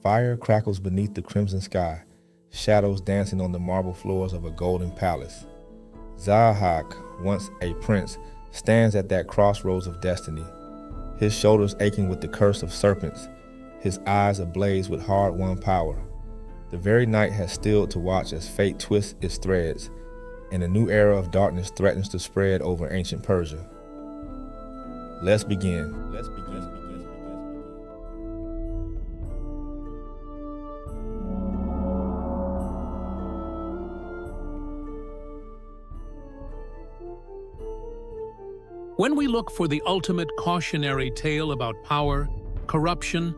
Fire crackles beneath the crimson sky, shadows dancing on the marble floors of a golden palace. Zahhak, once a prince, stands at that crossroads of destiny, his shoulders aching with the curse of serpents, his eyes ablaze with hard-won power. The very night has stilled to watch as fate twists its threads, and a new era of darkness threatens to spread over ancient Persia. Let's begin. When we look for the ultimate cautionary tale about power, corruption,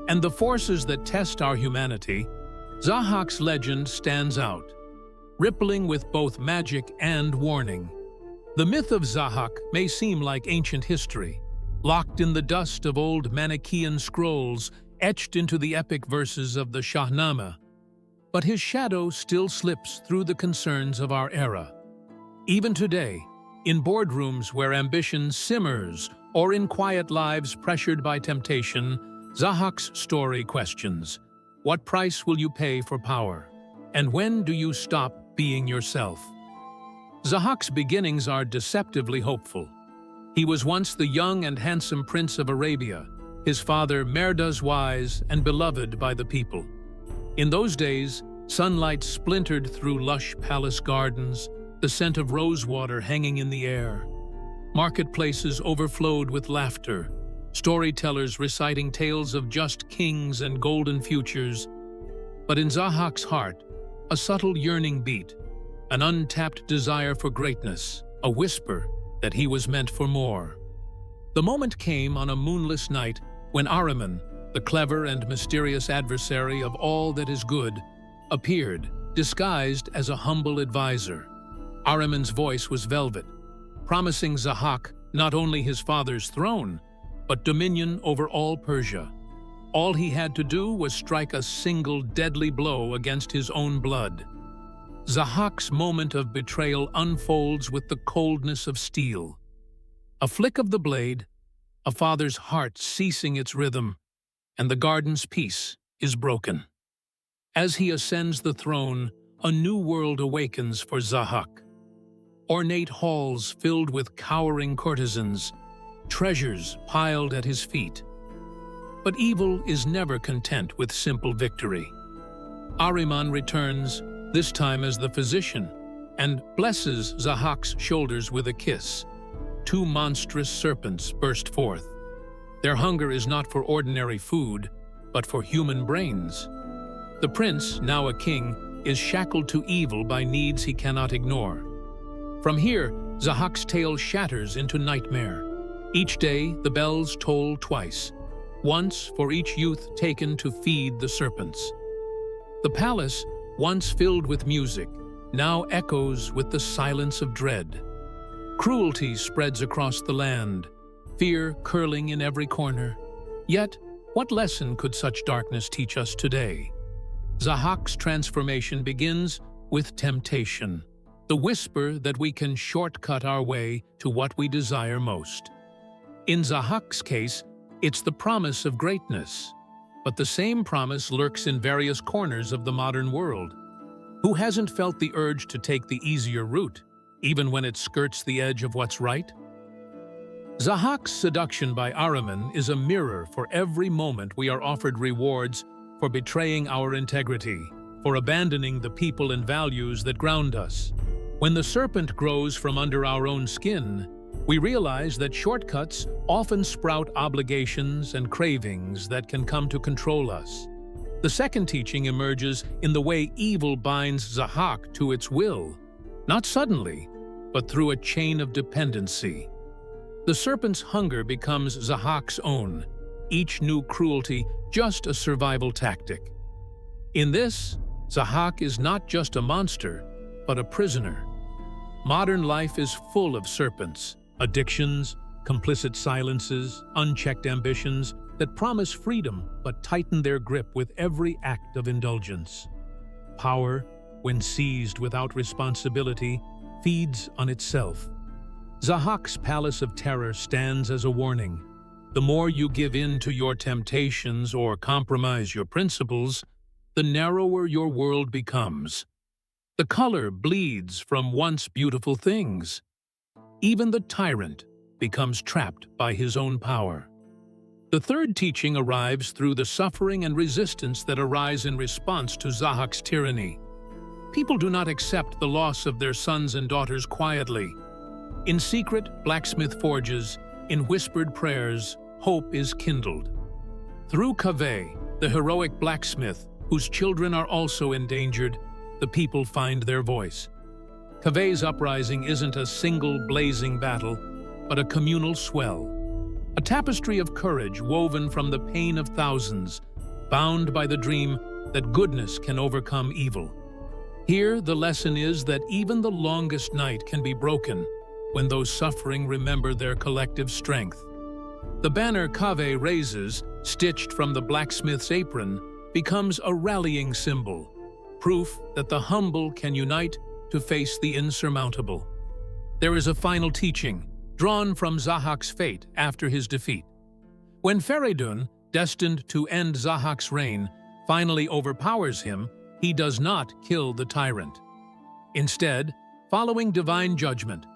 and the forces that test our humanity, Zahhak's legend stands out, rippling with both magic and warning. The myth of Zahhak may seem like ancient history, locked in the dust of old Manichaean scrolls etched into the epic verses of the Shahnameh, but his shadow still slips through the concerns of our era. Even today, in boardrooms where ambition simmers or in quiet lives pressured by temptation, Zahhak's story questions, what price will you pay for power? And when do you stop being yourself? Zahhak's beginnings are deceptively hopeful. He was once the young and handsome prince of Arabia, his father Merda's wise and beloved by the people. In those days, sunlight splintered through lush palace gardens, the scent of rosewater hanging in the air. Marketplaces overflowed with laughter, storytellers reciting tales of just kings and golden futures. But in Zahhak's heart, a subtle yearning beat, an untapped desire for greatness, a whisper that he was meant for more. The moment came on a moonless night when Ahriman, the clever and mysterious adversary of all that is good, appeared, disguised as a humble advisor. Ahriman's voice was velvet, promising Zahhak not only his father's throne, but dominion over all Persia. All he had to do was strike a single deadly blow against his own blood. Zahhak's moment of betrayal unfolds with the coldness of steel. A flick of the blade, a father's heart ceasing its rhythm, and the garden's peace is broken. As he ascends the throne, a new world awakens for Zahhak. Ornate halls filled with cowering courtesans, treasures piled at his feet. But evil is never content with simple victory. Ahriman returns, this time as the physician, and blesses Zahhak's shoulders with a kiss. Two monstrous serpents burst forth. Their hunger is not for ordinary food, but for human brains. The prince, now a king, is shackled to evil by needs he cannot ignore. From here, Zahhak's tale shatters into nightmare. Each day, the bells toll twice, once for each youth taken to feed the serpents. The palace, once filled with music, now echoes with the silence of dread. Cruelty spreads across the land, fear curling in every corner. Yet, what lesson could such darkness teach us today? Zahhak's transformation begins with temptation, the whisper that we can shortcut our way to what we desire most. In Zahhak's case, it's the promise of greatness, but the same promise lurks in various corners of the modern world. Who hasn't felt the urge to take the easier route, even when it skirts the edge of what's right? Zahhak's seduction by Ahriman is a mirror for every moment we are offered rewards for betraying our integrity, for abandoning the people and values that ground us. When the serpent grows from under our own skin, we realize that shortcuts often sprout obligations and cravings that can come to control us. The second teaching emerges in the way evil binds Zahhak to its will, not suddenly, but through a chain of dependency. The serpent's hunger becomes Zahhak's own, each new cruelty just a survival tactic. In this, Zahhak is not just a monster, but a prisoner. Modern life is full of serpents, addictions, complicit silences, unchecked ambitions that promise freedom but tighten their grip with every act of indulgence. Power, when seized without responsibility, feeds on itself. Zahhak's palace of terror stands as a warning. The more you give in to your temptations or compromise your principles, the narrower your world becomes. The color bleeds from once beautiful things. Even the tyrant becomes trapped by his own power. The third teaching arrives through the suffering and resistance that arise in response to Zahhak's tyranny. People do not accept the loss of their sons and daughters quietly. In secret blacksmith forges, in whispered prayers, hope is kindled. Through Kaveh, the heroic blacksmith, whose children are also endangered, the people find their voice. Kaveh's uprising isn't a single blazing battle, but a communal swell. A tapestry of courage woven from the pain of thousands, bound by the dream that goodness can overcome evil. Here, the lesson is that even the longest night can be broken when those suffering remember their collective strength. The banner Kaveh raises, stitched from the blacksmith's apron, becomes a rallying symbol, proof that the humble can unite to face the insurmountable. There is a final teaching, drawn from Zahhak's fate after his defeat. When Feridun, destined to end Zahhak's reign, finally overpowers him, he does not kill the tyrant. Instead, following divine judgment,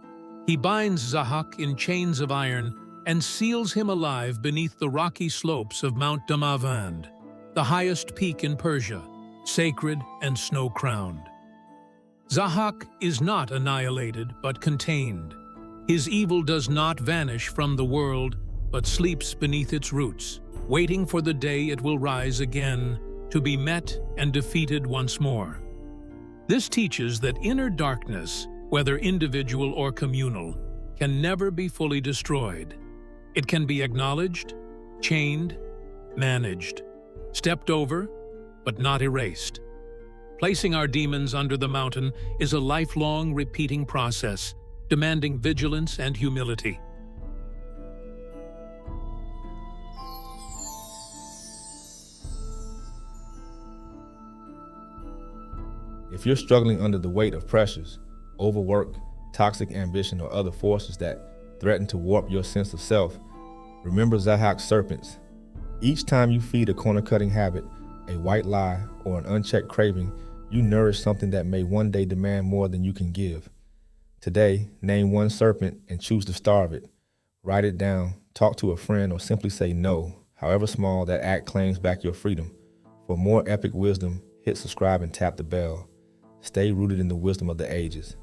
he binds Zahhak in chains of iron and seals him alive beneath the rocky slopes of Mount Damavand, the highest peak in Persia, sacred and snow-crowned. Zahhak is not annihilated but contained. His evil does not vanish from the world, but sleeps beneath its roots, waiting for the day it will rise again, to be met and defeated once more. This teaches that inner darkness, whether individual or communal, can never be fully destroyed. It can be acknowledged, chained, managed, stepped over, but not erased. Placing our demons under the mountain is a lifelong repeating process, demanding vigilance and humility. If you're struggling under the weight of pressures, overwork, toxic ambition, or other forces that threaten to warp your sense of self, remember Zahhak's serpents. Each time you feed a corner-cutting habit, a white lie, or an unchecked craving, you nourish something that may one day demand more than you can give. Today, name one serpent and choose to starve it. Write it down, talk to a friend, or simply say no. However small, that act claims back your freedom. For more epic wisdom, hit subscribe and tap the bell. Stay rooted in the wisdom of the ages.